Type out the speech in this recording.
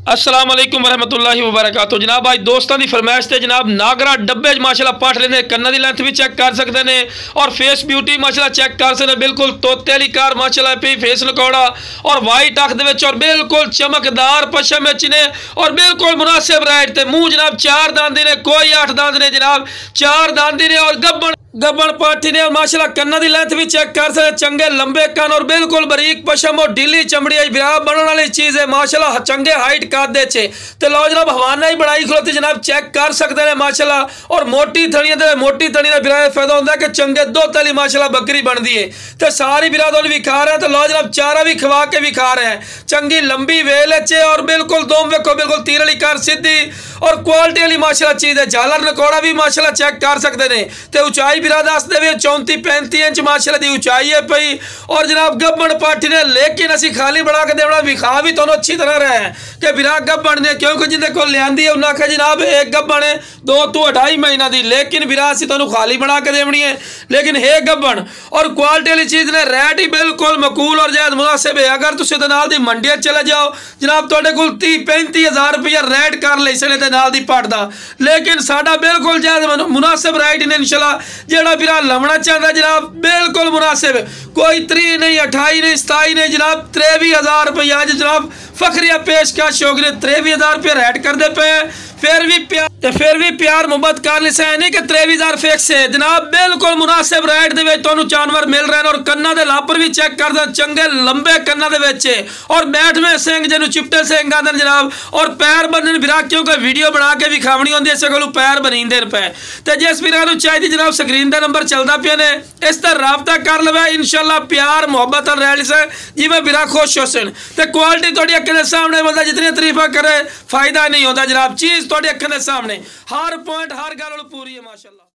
अस्सलाम वालेकुम वरहमतुल्लाहि वबरकातुहू। जनाब आज दोस्तों की फरमाइश से जनाब नागरा डब्बे माशाल्लाह पट लेने, कन्ना की लेंथ भी चेक कर सकते हैं और फेस ब्यूटी माशाल्लाह चेक कर सकते हैं। बिल्कुल तोते वाली कार माशाल्लाह पे फेस नकौड़ा और वाइट अख दे और बिल्कुल चमकदार पशम ने और बिल्कुल मुनासिब राइट ते मूँह जनाब चार दांदी ने, कोई 8 दांद ने जनाब, चार दांदी ने और गब्बन पाठी ने और माशाल्लाह कन्ना की लेंथ भी चेक कर सकते, चंगे लंबे कन और बिल्कुल बरीक पशम और ढीली चमड़ी विराह बनने वाली चीज़ है माशाल्लाह, चंगे हाइट कादे चे ते लो जनाब हवाना ही बनाई खलोती जनाब चेक कर सकते हैं माशाल्लाह। और मोटी थड़ियां दे मोटी थड़ी का विराह फायदा होता है कि चंगे दुध वाली माशाल्लाह बकरी बनती है तो सारी विराह तो विखा रहे हैं। तो लो जनाब चारा भी खवा के विखा रहे हैं, चंगी लंबी वेल चे और बिल्कुल दोम वेखो बिल्कुल तीर वाली कार सीधी और क्वालिटी वाली माशाल्लाह चीज़ है। झालर नकौड़ा भी माशाल्लाह चेक कर सकते हैं तो ऊंचाई विराह दस दे 34-35 इंच माशाल्लाह की ऊंचाई है पई और जनाब गब्बन पाठी ने, लेकिन असी खाली बना के देना विखा भी तुहानू अच्छी तरह रहे हैं कि विराह गब्बन ने, क्योंकि जिंदे को लियांदी है उन्हें आखिया जनाब एक गब्बन है 2 to 2.5 महीना की, लेकिन विराह असी तुहानू खाली बना के देनी है लेकिन है गब्बन और क्वालिटी वाली चीज़ ने। रेट ही बिल्कुल मकूल और जायज़ मुनासिब है। अगर तुम नाल दी मंडिया चले जाओ जनाब तुहाडे कोल 30-35 हज़ार रुपया रेट कर ले इसने नाल दी पट दा, लेकिन साडा बिल्कुल जायज़ मुनासिब रेट ने इंशाल्लाह। जेड़ा विराह लवना चाहता जनाब बिल्कुल मुनासिब, कोई 3 नहीं 28 नहीं 27 नहीं जनाब 23,000 रुपया जनाब फखरिया पेशकश हो गई, 23,000 रुपया रेट करते पे फिर भी प्यार मुहब्बत कर लिसे नहीं कि 23,000 फिक्स है जनाब, बिल्कुल मुनासिब रेट दे तुहानू जानवर मिल रहे हैं। और कन्ना दे लापर भी चेक कर दे, चंगे लंबे कन्ना दे विच और बैठवें सिंह जिन्हों चिपटे सिंह आते जनाब और पैर बनने विराह क्योंकि वीडियो बना के विखावनी होंगी इस को पैर बनींदे पे। तो जिस विराह नू चाहिए जनाब स्क्रीन का नंबर चलता पे ने इस तरह राबता कर लवे इंशाल्लाह प्यार मुहब्बत रह लिसे जिवें विराह खुश हो सन। तो क्वालिटी तुहाडी अक्खां दे सामने बंदा जितनी तारीफा करे फायदा नहीं होता जनाब, चीज़ तुहाडी अक्खां दे सामने हर पॉइंट हर गल पूरी है माशाल्लाह।